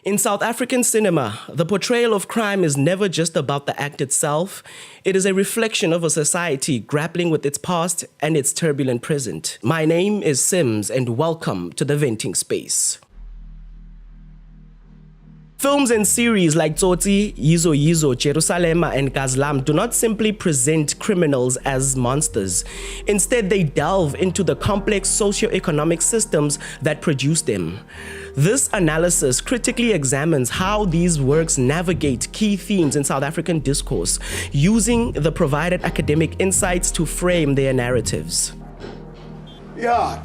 In South African cinema, the portrayal of crime is never just about the act itself. It is a reflection of a society grappling with its past and its turbulent present. My name is Sims, and welcome to the Venting Space. Films and series like Tsotsi, Yizo, Jerusalema, and Gaz'lam do not simply present criminals as monsters. Instead, they delve into the complex socio-economic systems that produce them. This analysis critically examines how these works navigate key themes in South African discourse, using the provided academic insights to frame their narratives. Yeah,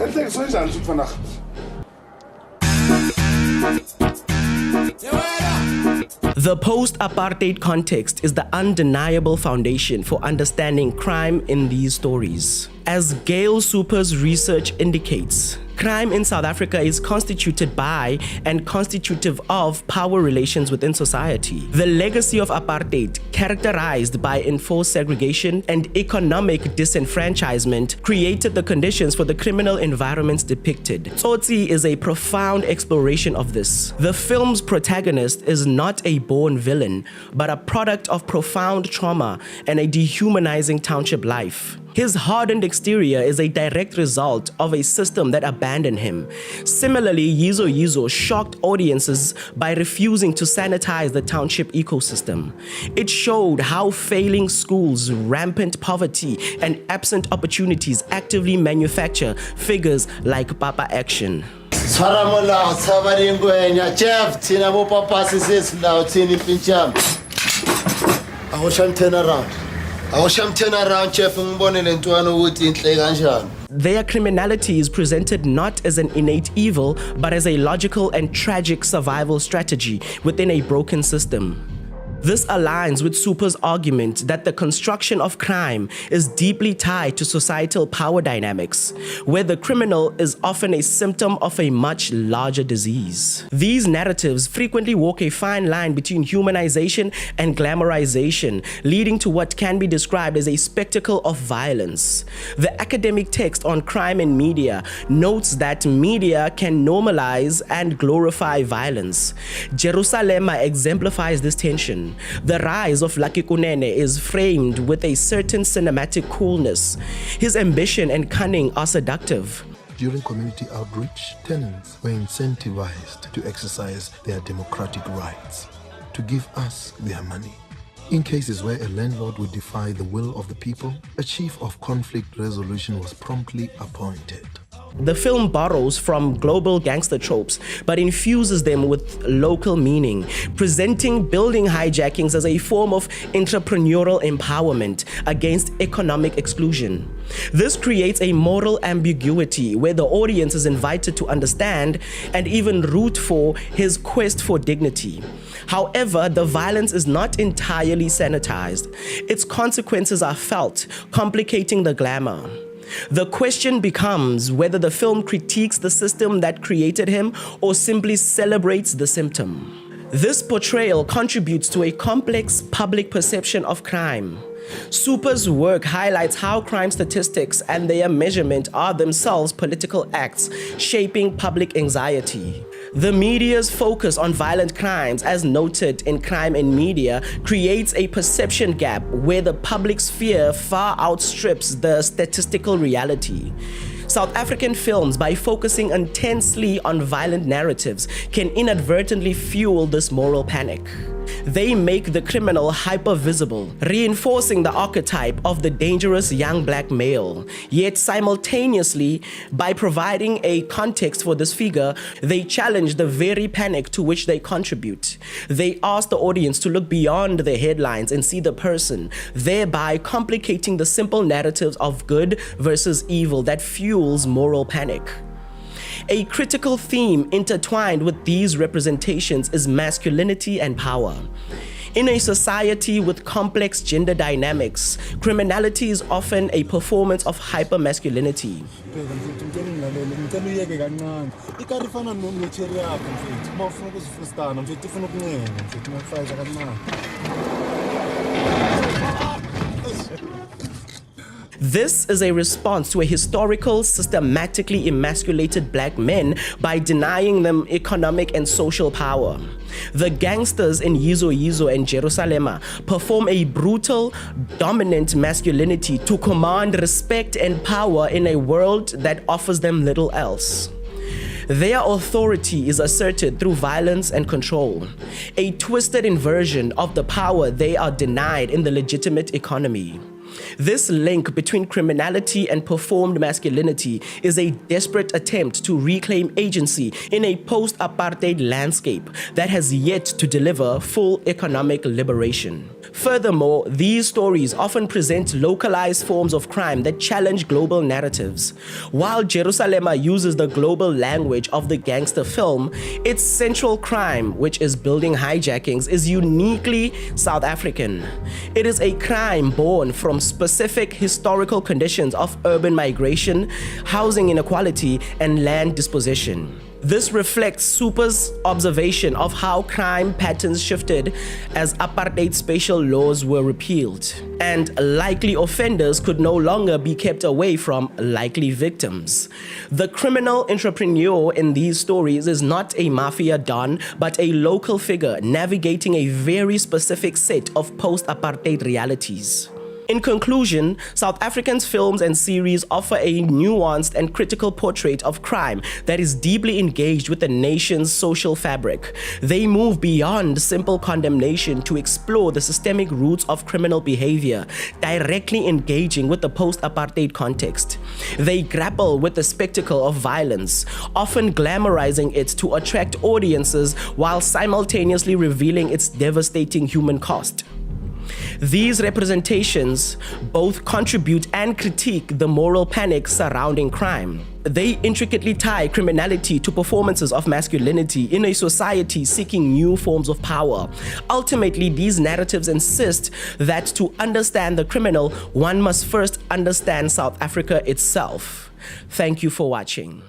the post-apartheid context is the undeniable foundation for understanding crime in these stories. As Gail Super's research indicates, crime in South Africa is constituted by and constitutive of power relations within society. The legacy of apartheid, characterized by enforced segregation and economic disenfranchisement, created the conditions for the criminal environments depicted. Tsotsi is a profound exploration of this. The film's protagonist is not a born villain, but a product of profound trauma and a dehumanizing township life. His hardened exterior is a direct result of a system that abandoned him. Similarly, Yizo shocked audiences by refusing to sanitize the township ecosystem. It showed how failing schools, rampant poverty, and absent opportunities actively manufacture figures like Papa Action. Their criminality is presented not as an innate evil, but as a logical and tragic survival strategy within a broken system. This aligns with Super's argument that the construction of crime is deeply tied to societal power dynamics, where the criminal is often a symptom of a much larger disease. These narratives frequently walk a fine line between humanization and glamorization, leading to what can be described as a spectacle of violence. The academic text on crime and media notes that media can normalize and glorify violence. Jerusalema exemplifies this tension. The rise of Lucky Kunene is framed with a certain cinematic coolness. His ambition and cunning are seductive. During community outreach, tenants were incentivized to exercise their democratic rights, to give us their money. In cases where a landlord would defy the will of the people, a chief of conflict resolution was promptly appointed. The film borrows from global gangster tropes, but infuses them with local meaning, presenting building hijackings as a form of entrepreneurial empowerment against economic exclusion. This creates a moral ambiguity where the audience is invited to understand and even root for his quest for dignity. However, the violence is not entirely sanitized. Its consequences are felt, complicating the glamour. The question becomes whether the film critiques the system that created him or simply celebrates the symptom. This portrayal contributes to a complex public perception of crime. Super's work highlights how crime statistics and their measurement are themselves political acts, shaping public anxiety. The media's focus on violent crimes, as noted in Crime and Media, creates a perception gap where the public's fear far outstrips the statistical reality. South African films, by focusing intensely on violent narratives, can inadvertently fuel this moral panic. They make the criminal hyper-visible, reinforcing the archetype of the dangerous young black male. Yet simultaneously, by providing a context for this figure, they challenge the very panic to which they contribute. They ask the audience to look beyond the headlines and see the person, thereby complicating the simple narratives of good versus evil that fuels moral panic. A critical theme intertwined with these representations is masculinity and power. In a society with complex gender dynamics, criminality is often a performance of hypermasculinity. This is a response to a historical, systematically emasculated black men by denying them economic and social power. The gangsters in Yizo and Jerusalema perform a brutal, dominant masculinity to command respect and power in a world that offers them little else. Their authority is asserted through violence and control, a twisted inversion of the power they are denied in the legitimate economy. This link between criminality and performed masculinity is a desperate attempt to reclaim agency in a post-apartheid landscape that has yet to deliver full economic liberation. Furthermore, these stories often present localized forms of crime that challenge global narratives. While Jerusalema uses the global language of the gangster film, its central crime, which is building hijackings, is uniquely South African. It is a crime born from specific historical conditions of urban migration, housing inequality, and land dispossession. This reflects Super's observation of how crime patterns shifted as apartheid spatial laws were repealed, and likely offenders could no longer be kept away from likely victims. The criminal entrepreneur in these stories is not a mafia don, but a local figure navigating a very specific set of post-apartheid realities. In conclusion, South Africa's films and series offer a nuanced and critical portrait of crime that is deeply engaged with the nation's social fabric. They move beyond simple condemnation to explore the systemic roots of criminal behavior, directly engaging with the post-apartheid context. They grapple with the spectacle of violence, often glamorizing it to attract audiences while simultaneously revealing its devastating human cost. These representations both contribute and critique the moral panic surrounding crime. They intricately tie criminality to performances of masculinity in a society seeking new forms of power. Ultimately, these narratives insist that to understand the criminal, one must first understand South Africa itself. Thank you for watching.